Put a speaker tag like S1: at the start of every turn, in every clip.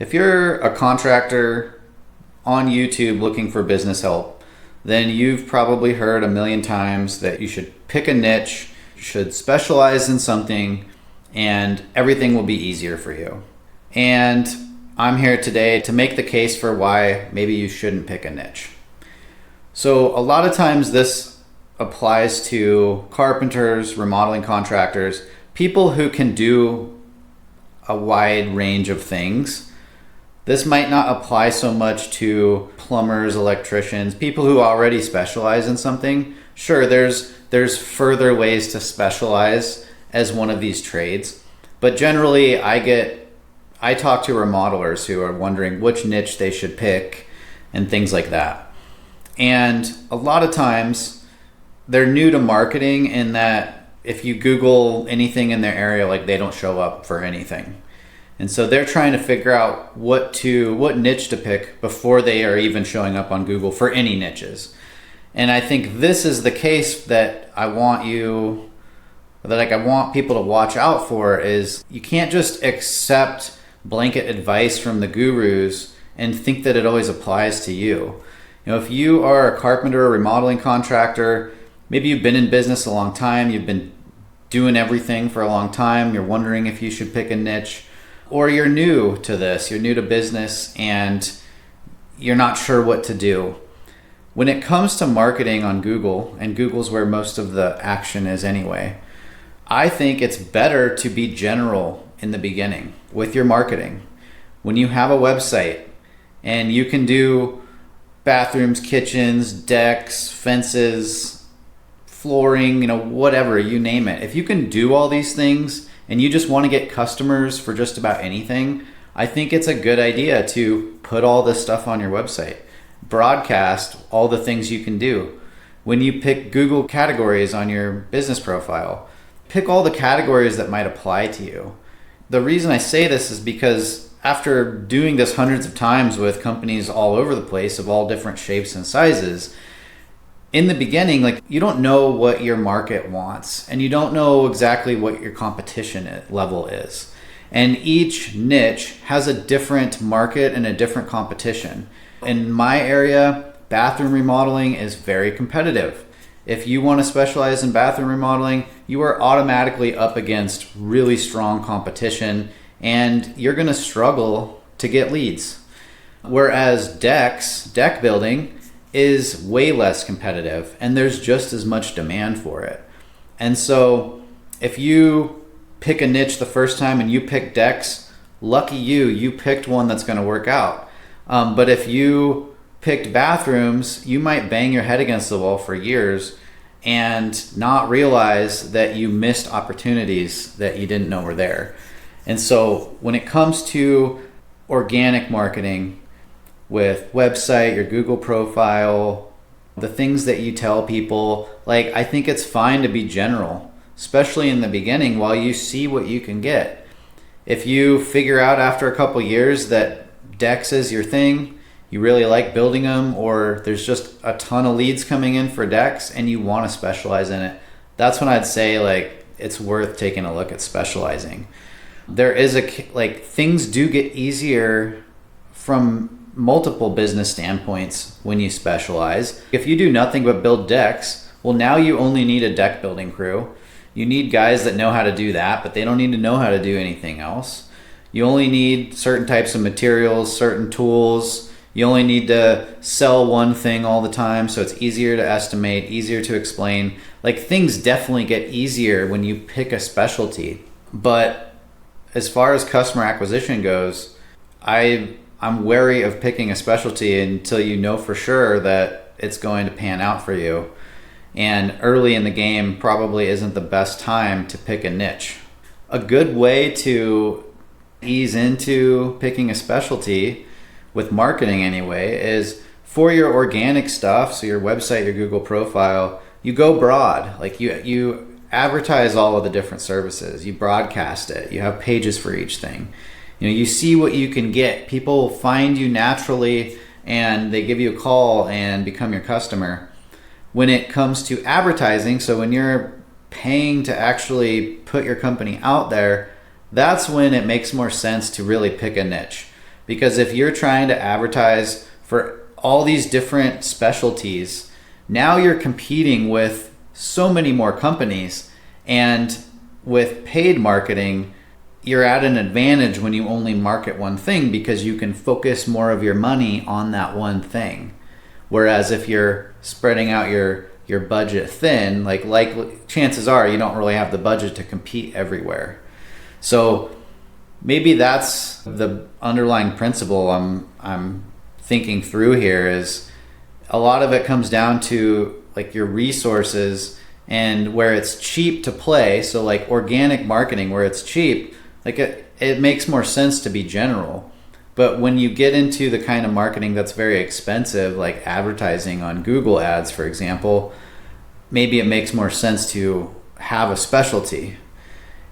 S1: If you're a contractor on YouTube looking for business help, then you've probably heard a million times that you should pick a niche, you should specialize in something, and everything will be easier for you. And I'm here today to make the case for why maybe you shouldn't pick a niche. So a lot of times this applies to carpenters, remodeling contractors, people who can do a wide range of things. This might not apply so much to plumbers, electricians, people who already specialize in something. Sure, there's further ways to specialize as one of these trades, but generally I talk to remodelers who are wondering which niche they should pick and things like that. And a lot of times they're new to marketing in that if you Google anything in their area, like they don't show up for anything. And so they're trying to figure out what niche to pick before they are even showing up on Google for any niches. And I think this is the case that I want people to watch out for is you can't just accept blanket advice from the gurus and think that it always applies to you. You know, if you are a carpenter or remodeling contractor, maybe you've been in business a long time, you've been doing everything for a long time, you're wondering if you should pick a niche, or you're new to this, you're new to business and you're not sure what to do. When it comes to marketing on Google, and Google's where most of the action is anyway, I think it's better to be general in the beginning with your marketing. When you have a website and you can do bathrooms, kitchens, decks, fences, flooring, whatever, you name it. If you can do all these things and you just want to get customers for just about anything, I think it's a good idea to put all this stuff on your website. Broadcast all the things you can do. When you pick Google categories on your business profile, pick all the categories that might apply to you. The reason I say this is because after doing this hundreds of times with companies all over the place of all different shapes and sizes, in the beginning, you don't know what your market wants and you don't know exactly what your competition level is. And each niche has a different market and a different competition. In my area, bathroom remodeling is very competitive. If you want to specialize in bathroom remodeling, you are automatically up against really strong competition and you're going to struggle to get leads. Whereas deck building is way less competitive and there's just as much demand for it. And so if you pick a niche the first time and you pick decks, lucky you picked one that's going to work out. But if you picked bathrooms, you might bang your head against the wall for years and not realize that you missed opportunities that you didn't know were there. And so when it comes to organic marketing with website, your Google profile, the things that you tell people, I think it's fine to be general, especially in the beginning while you see what you can get. If you figure out after a couple years that decks is your thing, you really like building them, or there's just a ton of leads coming in for decks and you want to specialize in it, that's when I'd say it's worth taking a look at specializing. There is things do get easier from multiple business standpoints when you specialize. If you do nothing but build decks, well, now you only need a deck building crew. You need guys that know how to do that, but they don't need to know how to do anything else. You only need certain types of materials, certain tools. You only need to sell one thing all the time, so it's easier to estimate, easier to explain. Things definitely get easier when you pick a specialty. But as far as customer acquisition goes, I'm wary of picking a specialty until you know for sure that it's going to pan out for you. And early in the game probably isn't the best time to pick a niche. A good way to ease into picking a specialty with marketing anyway is for your organic stuff, so your website, your Google profile, you go broad. You advertise all of the different services, you broadcast it, you have pages for each thing. You see what you can get. People find you naturally and they give you a call and become your customer. When it comes to advertising, so when you're paying to actually put your company out there, that's when it makes more sense to really pick a niche. Because if you're trying to advertise for all these different specialties, now you're competing with so many more companies. And with paid marketing, you're at an advantage when you only market one thing because you can focus more of your money on that one thing. Whereas if you're spreading out your budget thin, like chances are you don't really have the budget to compete everywhere. So maybe that's the underlying principle I'm thinking through here, is a lot of it comes down to like your resources and where it's cheap to play. So like organic marketing, where it's cheap, like it makes more sense to be general. But when you get into the kind of marketing that's very expensive, like advertising on Google ads, for example, maybe it makes more sense to have a specialty.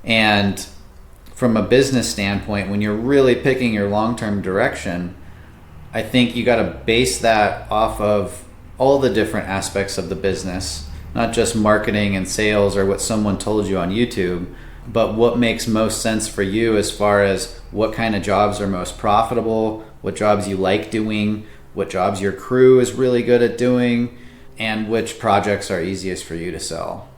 S1: And from a business standpoint, when you're really picking your long-term direction, I think you got to base that off of all the different aspects of the business, not just marketing and sales or what someone told you on YouTube, but what makes most sense for you as far as what kind of jobs are most profitable, what jobs you like doing, what jobs your crew is really good at doing, and which projects are easiest for you to sell.